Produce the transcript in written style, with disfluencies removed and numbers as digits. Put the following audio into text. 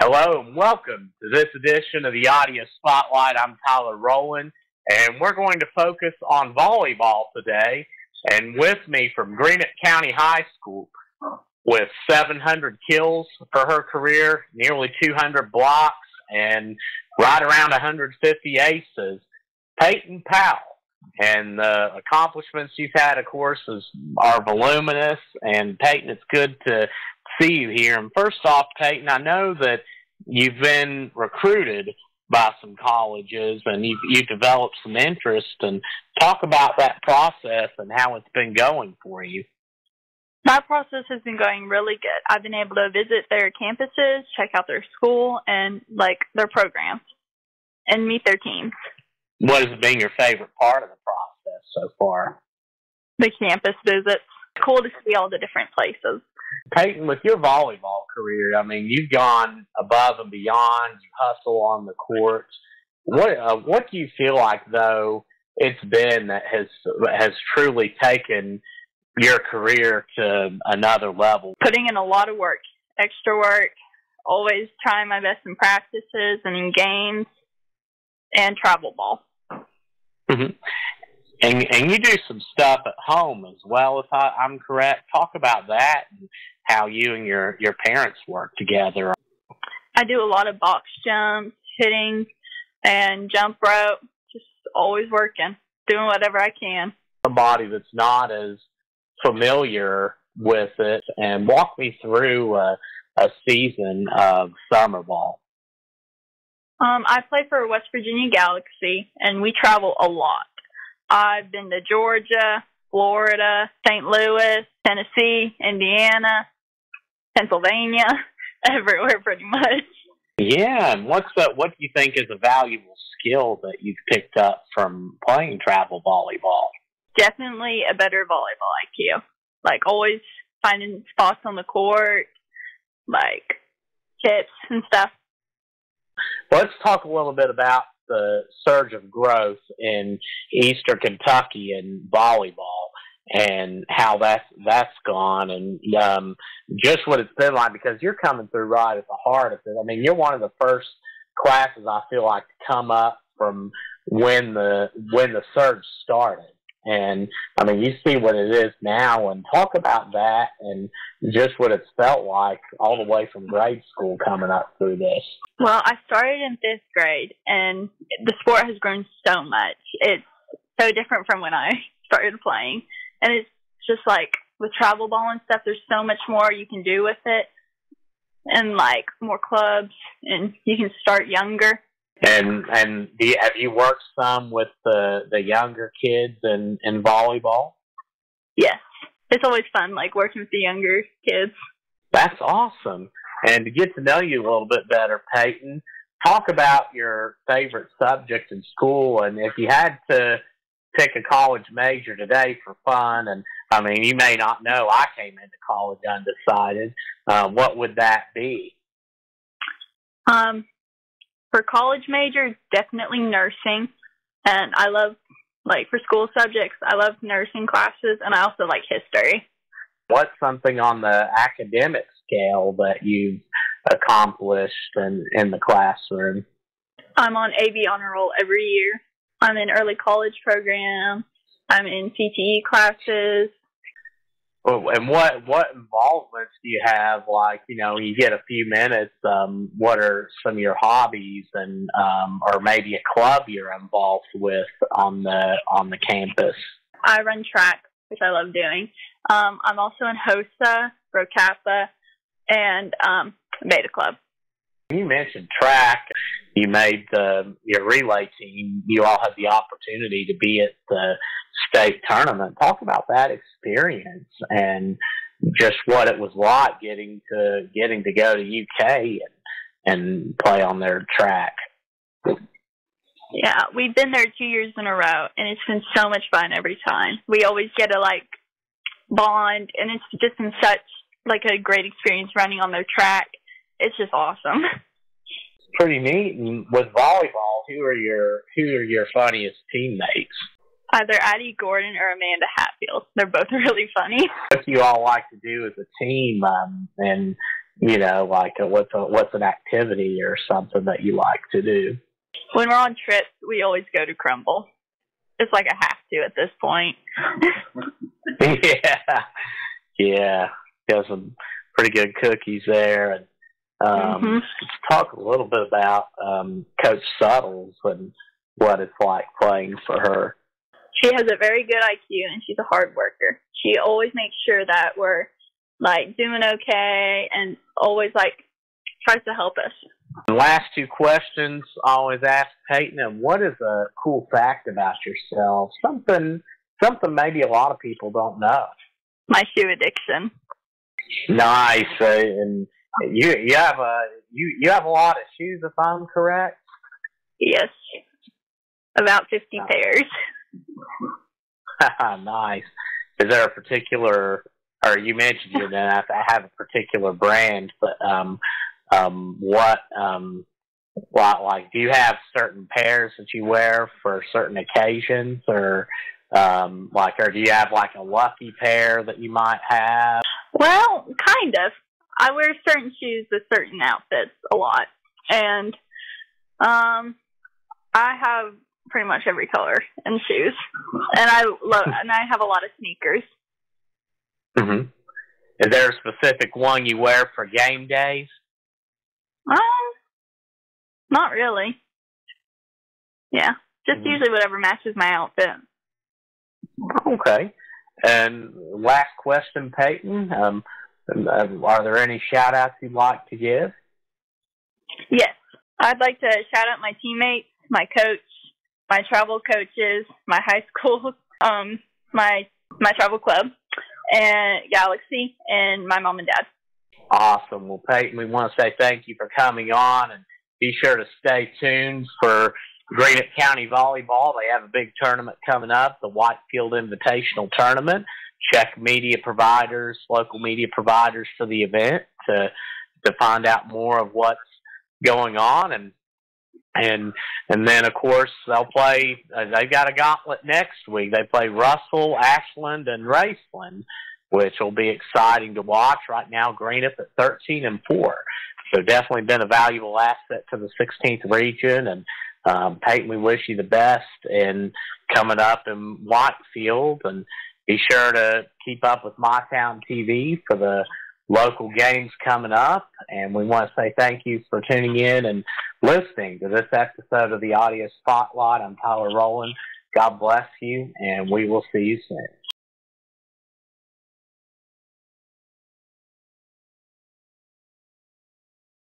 Hello and welcome to this edition of the Audio Spotlight. I'm Tyler Rowland, and we're going to focus on volleyball today. And with me from Greenup County High School, with 700 kills for her career, nearly 200 blocks, and right around 150 aces, Peyton Powell. And the accomplishments you've had, of course, are voluminous. And Peyton, it's good to see you here. And first off, Peyton, I know that you've been recruited by some colleges and you've developed some interest. And talk about that process and how it's been going for you. My process has been going really good. I've been able to visit their campuses, check out their school, and their programs, and meet their teams. What has been your favorite part of the process so far? The campus visits. Cool to see all the different places. Peyton, with your volleyball career, I mean, you've gone above and beyond. You hustle on the courts. What do you feel like, though, it's been that has truly taken your career to another level? Putting in a lot of work, extra work, always trying my best in practices and in games, and travel ball. Mm-hmm. And you do some stuff at home as well, if I'm correct. Talk about that and how you and your parents work together. I do a lot of box jumps, hitting, and jump rope. Just always working, doing whatever I can. Somebody that's not as familiar with it, and walk me through a season of summer ball. I play for West Virginia Galaxy, and we travel a lot. I've been to Georgia, Florida, St. Louis, Tennessee, Indiana, Pennsylvania, everywhere pretty much. Yeah, and what do you think is a valuable skill that you've picked up from playing travel volleyball? Definitely a better volleyball IQ. Always finding spots on the court, tips and stuff. Let's talk a little bit about the surge of growth in Eastern Kentucky in volleyball and how that's gone, and just what it's been like, because you're coming through right at the heart of it. I mean, you're one of the first classes I feel like to come up from when the surge started. And, I mean, you see what it is now, and talk about that and just what it's felt like all the way from grade school coming up through this. Well, I started in 5th grade, and the sport has grown so much. It's so different from when I started playing. And it's just with travel ball and stuff, there's so much more you can do with it, and, more clubs, and you can start younger. And have you worked some with the younger kids in volleyball? Yes. It's always fun, working with the younger kids. That's awesome. And to get to know you a little bit better, Peyton, talk about your favorite subject in school, and if you had to pick a college major today for fun, and I mean, you may not know, I came into college undecided, what would that be? For college major, definitely nursing. And I love, for school subjects, I love nursing classes, and I also like history. What's something on the academic scale that you've accomplished in the classroom? I'm on AV Honor Roll every year. I'm in early college program. I'm in CTE classes. And what involvements do you have? You get a few minutes. What are some of your hobbies, and or maybe a club you're involved with on the campus? I run track, which I love doing. I'm also in HOSA, Rho Kappa, and Beta Club. You mentioned track. You made your relay team. You all had the opportunity to be at the state tournament. Talk about that experience and just what it was like getting to go to UK and play on their track. Yeah, we've been there 2 years in a row, and it's been so much fun every time. We always get to bond, and it's just been such a great experience running on their track. It's just awesome. It's pretty neat. And with volleyball, who are your funniest teammates? Either Addie Gordon or Amanda Hatfield. They're both really funny. What do you all like to do as a team? And You know, like what's an activity or something that you like to do? When we're on trips, we always go to Crumble. It's like I have to at this point. Yeah. Got some pretty good cookies there. And let's talk a little bit about Coach Suttles and what it's like playing for her. She has a very good IQ, and she's a hard worker. She always makes sure that we're, like, doing okay and always, like, tries to help us. The last two questions I always ask Peyton, and what is a cool fact about yourself? Something maybe a lot of people don't know. My shoe addiction. Nice. And you have a lot of shoes, if I'm correct? Yes. About 50 pairs. Nice. Is there a particular, or you mentioned you didn't have to have a particular brand, but like, do you have certain pairs that you wear for certain occasions, or or do you have like a lucky pair that you might have? Well, kind of. I wear certain shoes with certain outfits a lot, and I have pretty much every color in shoes, and I have a lot of sneakers. Mm-hmm. Is there a specific one you wear for game days? Not really. Yeah, just usually whatever matches my outfit. Okay. And last question, Peyton. Are there any shout-outs you'd like to give? Yes. I'd like to shout out my teammates, my coach, my travel coaches, my high school, my travel club, and Galaxy, and my mom and dad. Awesome. Well, Peyton, we want to say thank you for coming on, and be sure to stay tuned for Greenup County Volleyball. They have a big tournament coming up, the Whitefield Invitational Tournament. Check media providers, local media providers for the event to find out more of what's going on. And then, of course, they'll play, they've got a gauntlet next week. They play Russell, Ashland, and Raceland, which will be exciting to watch. Right now, Greenup at 13-4. So definitely been a valuable asset to the 16th region. And Peyton, we wish you the best in coming up in Whitefield. And be sure to keep up with My Town TV for the local games coming up. And we want to say thank you for tuning in and listening to this episode of the Audio Spotlight. I'm Tyler Rowland. God bless you, and we will see you soon.